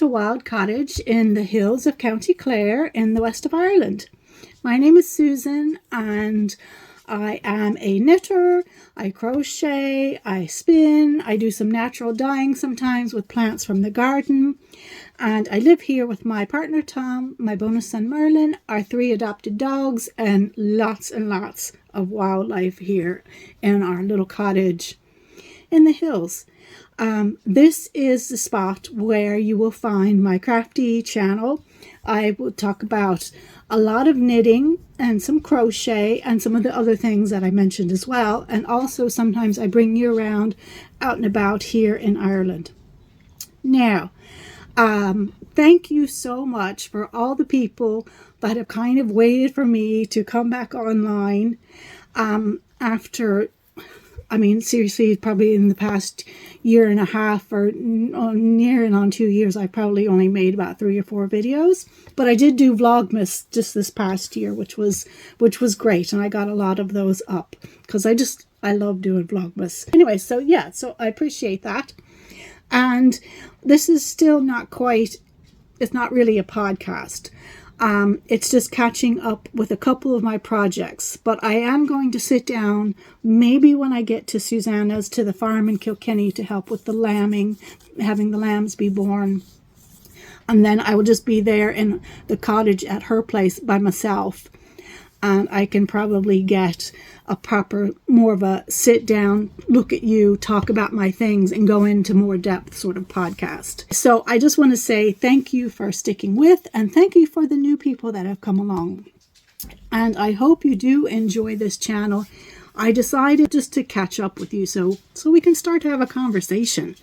a wild cottage in the hills of County Clare in the west of Ireland. My name is Susan and I am a knitter. I crochet, I spin, I do some natural dyeing sometimes with plants from the garden. And I live here with my partner Tom, my bonus son Merlin, our 3 adopted dogs, and lots of wildlife here in our little cottage in the hills. This is the spot where you will find my crafty channel. I will talk about a lot of knitting and some crochet and some of the other things that I mentioned as well. And also sometimes I bring you around out and about here in Ireland. Now, thank you so much for all the people that have kind of waited for me to come back online after, I mean, seriously, probably in the past year and a half or near on 2 years, I probably only made about 3 or 4 videos. But I did do Vlogmas just this past year, which was great. And I got a lot of those up because I love doing Vlogmas. Anyway, so yeah, so I appreciate that. And this is still not quite, it's not really a podcast. It's just catching up with a couple of my projects, but I am going to sit down maybe when I get to Susanna's to the farm in Kilkenny to help with the lambing, having the lambs be born. And then I will just be there in the cottage at her place by myself. And I can probably get a proper, more of a sit down, look at you, talk about my things, and go into more depth sort of podcast. So I just want to say thank you for sticking with, and thank you for the new people that have come along. And I hope you do enjoy this channel. I decided just to catch up with you so we can start to have a conversation.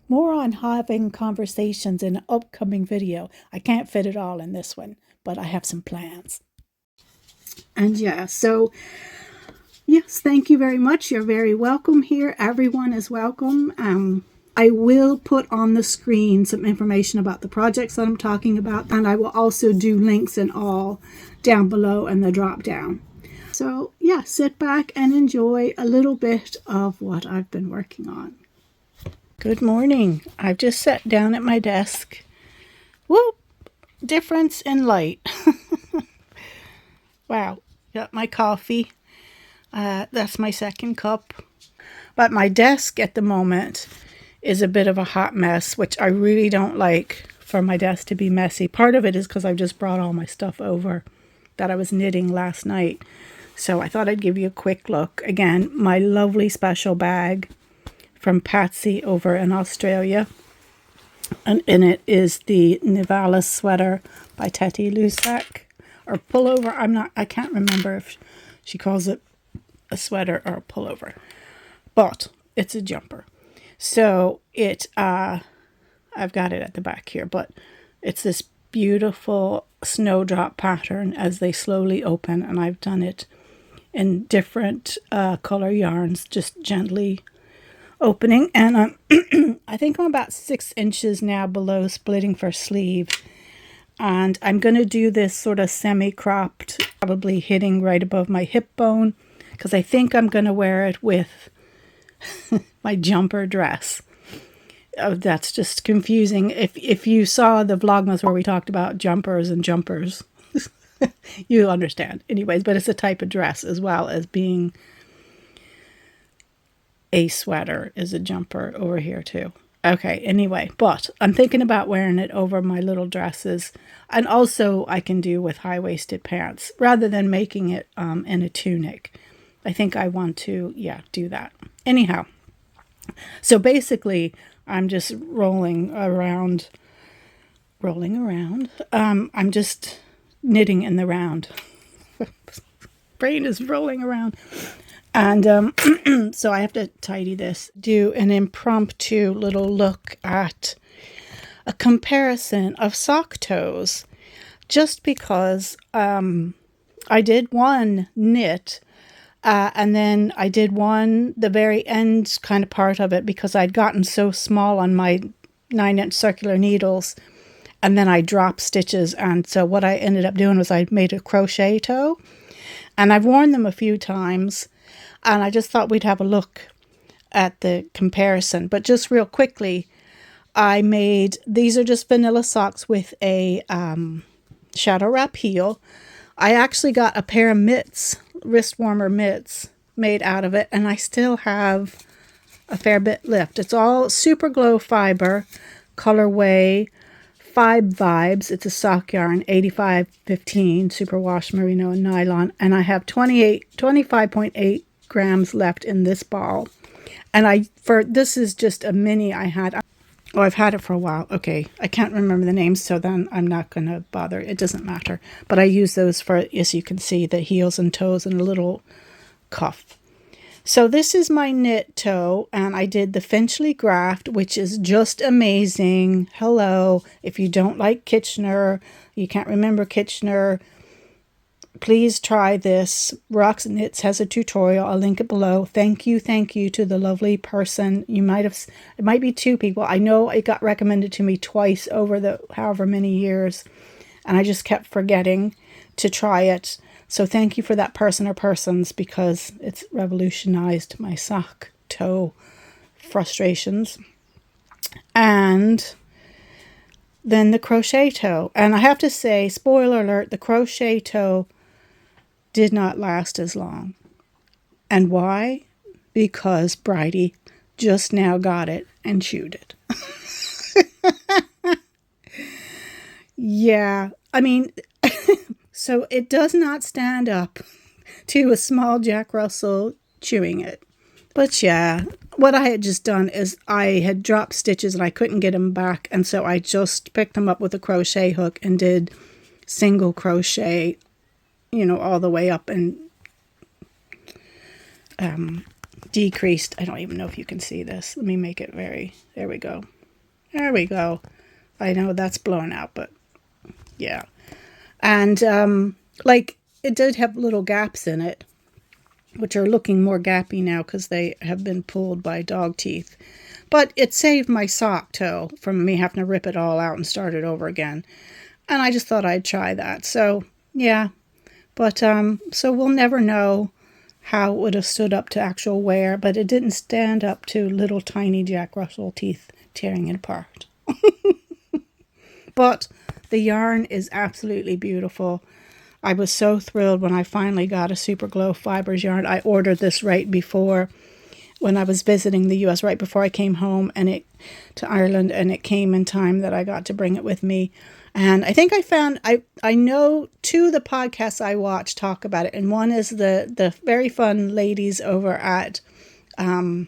More on having conversations in an upcoming video. I can't fit it all in this one, but I have some plans. And yeah, so yes, thank you very much. You're very welcome here. Everyone is welcome. I will put on the screen some information about the projects that I'm talking about, and I will also do links and all down below in the drop down. So yeah, sit back and enjoy a little bit of what I've been working on. Good morning. I've just sat down at my desk. Whoop! Difference in light. Wow, got my coffee. That's my second cup. But my desk at the moment is a bit of a hot mess, which I really don't like for my desk to be messy. Part of it is because I've just brought all my stuff over that I was knitting last night. So I thought I'd give you a quick look. Again, my lovely special bag from Patsy over in Australia. And in it is the Nivalis sweater by Teddy Lusak. Or pullover. I can't remember if she calls it a sweater or a pullover, but it's a jumper. So I've got it at the back here, but it's this beautiful snowdrop pattern as they slowly open, and I've done it in different color yarns, just gently opening. And I think I'm about 6 inches now below splitting for sleeve. And I'm going to do this sort of semi-cropped, probably hitting right above my hip bone, because I think I'm going to wear it with my jumper dress. Oh, that's just confusing. If you saw the Vlogmas where we talked about jumpers and jumpers, you understand. Anyways, but it's a type of dress as well as being a sweater is a jumper over here too. Okay, anyway, but I'm thinking about wearing it over my little dresses. And also I can do with high-waisted pants rather than making it in a tunic. I think I want to, do that. Anyhow, so basically I'm just rolling around. I'm just knitting in the round. Brain is rolling around. And so I have to tidy this, do an impromptu little look at a comparison of sock toes, just because I did one knit and then I did one, the very end kind of part of it, because I'd gotten so small on my 9-inch circular needles, and then I dropped stitches. And so what I ended up doing was I made a crochet toe, and I've worn them a few times. And I just thought we'd have a look at the comparison. But just real quickly, I made, these are just vanilla socks with a shadow wrap heel. I actually got a pair of mitts, wrist warmer mitts made out of it, and I still have a fair bit left. It's all super glow fiber, colorway, Fibe Vibes. It's a sock yarn, 8515, superwash merino and nylon, and I have 25.8 grams left in this ball. And this is just a mini I had. Oh, I've had it for a while. Okay, I can't remember the names, so then I'm not going to bother. It doesn't matter. But I use those for, as you can see, the heels and toes and a little cuff. So this is my knit toe, and I did the Finchley Graft, which is just amazing. Hello. If you don't like Kitchener, you can't remember Kitchener, please try this. Rocks Knits has a tutorial. I'll link it below. Thank you to the lovely person. You might have, it might be 2 people. I know it got recommended to me twice over the however many years, and I just kept forgetting to try it. So thank you for that person or persons, because it's revolutionized my sock toe frustrations. And then the crochet toe. And I have to say, spoiler alert, the crochet toe did not last as long. And why? Because Bridie just now got it and chewed it. Yeah, I mean, so it does not stand up to a small Jack Russell chewing it. But yeah, what I had just done is I had dropped stitches and I couldn't get them back. And so I just picked them up with a crochet hook and did single crochet, you know, all the way up, and decreased. I don't even know if you can see this. Let me make it very, there we go. There we go. I know that's blown out, but yeah. And like, it did have little gaps in it, which are looking more gappy now because they have been pulled by dog teeth. But it saved my sock toe from me having to rip it all out and start it over again. And I just thought I'd try that. So yeah. But so we'll never know how it would have stood up to actual wear, but it didn't stand up to little tiny Jack Russell teeth tearing it apart. But the yarn is absolutely beautiful. I was so thrilled when I finally got a Super Glow Fibers yarn. I ordered this right before, when I was visiting the US, right before I came home and to Ireland, and it came in time that I got to bring it with me. And I think I found, I know 2 of the podcasts I watch talk about it, and one is the very fun ladies over at, oh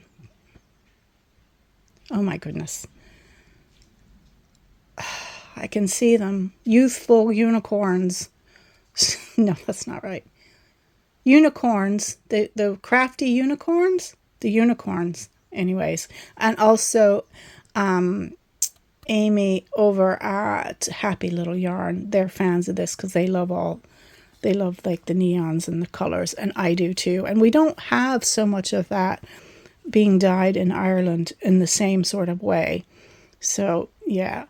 my goodness, I can see them, Youthful Unicorns. No, that's not right. Unicorns, the crafty unicorns, the unicorns, anyways. And also Amy over at Happy Little Yarn. They're fans of this because they love like the neons and the colors, and I do too. And we don't have so much of that being dyed in Ireland in the same sort of way. So yeah.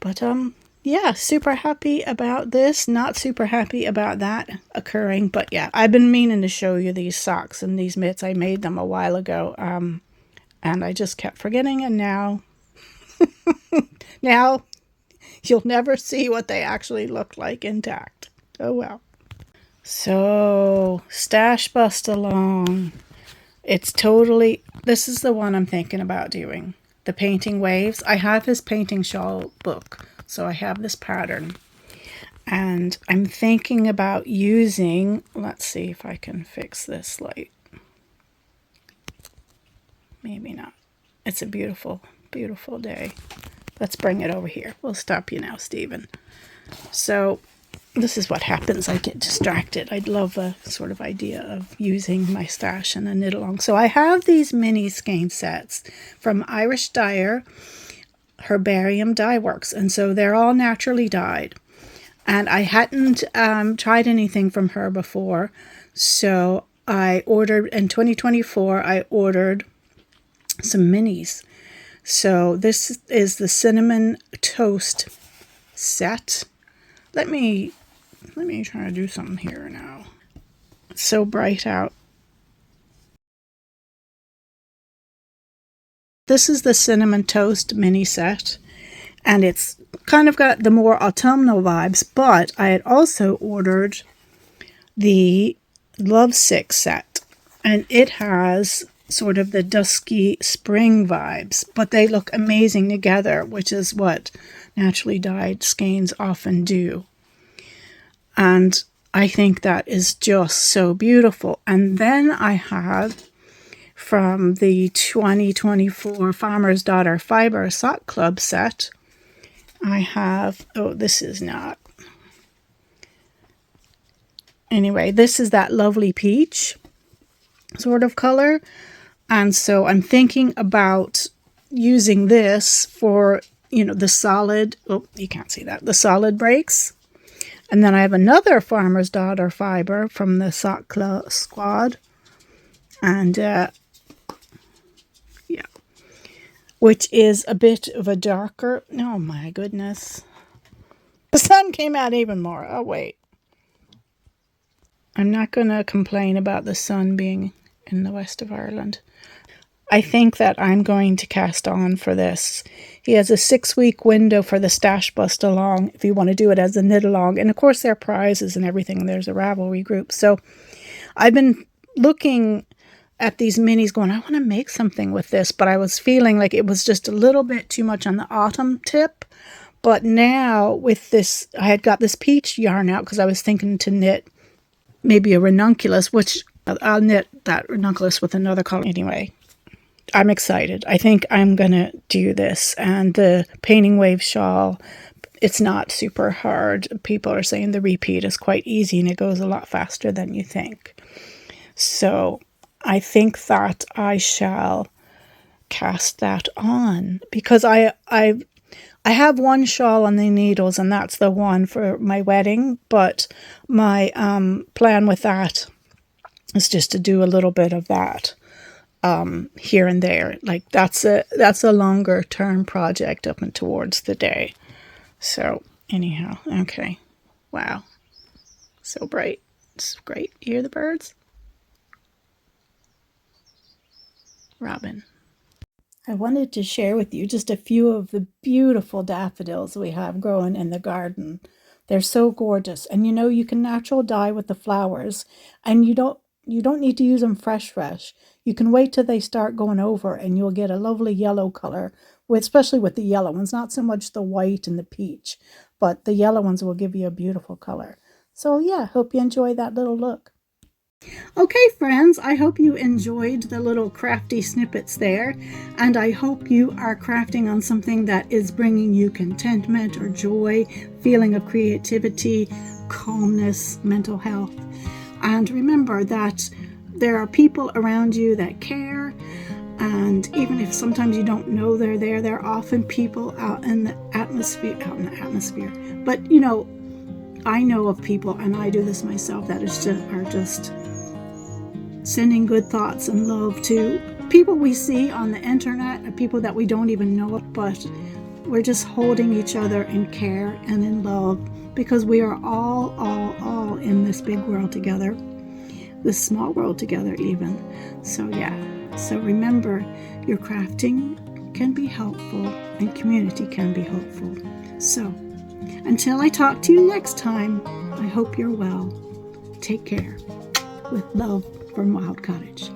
But yeah, super happy about this. Not super happy about that occurring. But yeah, I've been meaning to show you these socks and these mitts. I made them a while ago. And I just kept forgetting. And now, now you'll never see what they actually look like intact. Oh well. So, Stash Bust Along. It's totally, this is the one I'm thinking about doing. The Painting Waves. I have his painting shawl book. So I have this pattern, and I'm thinking about using, let's see if I can fix this light. Maybe not. It's a beautiful, beautiful day. Let's bring it over here. We'll stop you now, Stephen. So this is what happens. I get distracted. I'd love a sort of idea of using my stash in a knit along. So I have these mini skein sets from Irish Dyer, Herbarium Dye Works, and so they're all naturally dyed, and I hadn't tried anything from her before, so I ordered in 2024. I ordered some minis. So this is the Cinnamon Toast set. Let me try to do something here now. It's so bright out. this is the Cinnamon Toast mini set, and it's kind of got the more autumnal vibes, but I had also ordered the Lovesick set, and it has sort of the dusky spring vibes, but they look amazing together, which is what naturally dyed skeins often do. And I think that is just so beautiful. And then I have from the 2024 Farmer's Daughter Fiber Sock Club set, I have, oh, this is not. Anyway, this is that lovely peach sort of color. And so I'm thinking about using this for, you know, the solid, oh, you can't see that, the solid breaks. And then I have another Farmer's Daughter fiber from the Sock Club Squad. And, yeah, which is a bit of a darker, oh my goodness. The sun came out even more. Oh, wait. I'm not going to complain about the sun being in the west of Ireland. I think that I'm going to cast on for this. He has a 6-week window for the StashBustAlong if you want to do it as a knit along. And of course there are prizes and everything. There's a Ravelry group. So I've been looking at these minis going, I want to make something with this. But I was feeling like it was just a little bit too much on the autumn tip. But now with this, I had got this peach yarn out because I was thinking to knit maybe a ranunculus, which I'll knit that ranunculus with another color anyway. I'm excited. I think I'm going to do this. And the Painting Wave shawl, it's not super hard. People are saying the repeat is quite easy and it goes a lot faster than you think. So I think that I shall cast that on because I have one shawl on the needles and that's the one for my wedding. But my plan with that is just to do a little bit of that. Here and there, like that's a longer term project up and towards the day. So anyhow, okay, wow, so bright, it's great. You hear the birds? Robin. I wanted to share with you just a few of the beautiful daffodils we have growing in the garden. They're so gorgeous, and you know you can natural dye with the flowers, and you don't need to use them fresh. You can wait till they start going over and you'll get a lovely yellow color, especially with the yellow ones, not so much the white and the peach, but the yellow ones will give you a beautiful color. So yeah, hope you enjoy that little look. Okay, friends, I hope you enjoyed the little crafty snippets there, and I hope you are crafting on something that is bringing you contentment or joy, feeling of creativity, calmness, mental health. And remember that there are people around you that care, and even if sometimes you don't know they're there, there are often people out in the atmosphere, but you know, I know of people, and I do this myself, that are just sending good thoughts and love to people we see on the internet and people that we don't even know, but we're just holding each other in care and in love because we are all in this big world together, this small world together even. So yeah, so remember, your crafting can be helpful and community can be hopeful. So until I talk to you next time, I hope you're well. Take care. With love from Wild Cottage.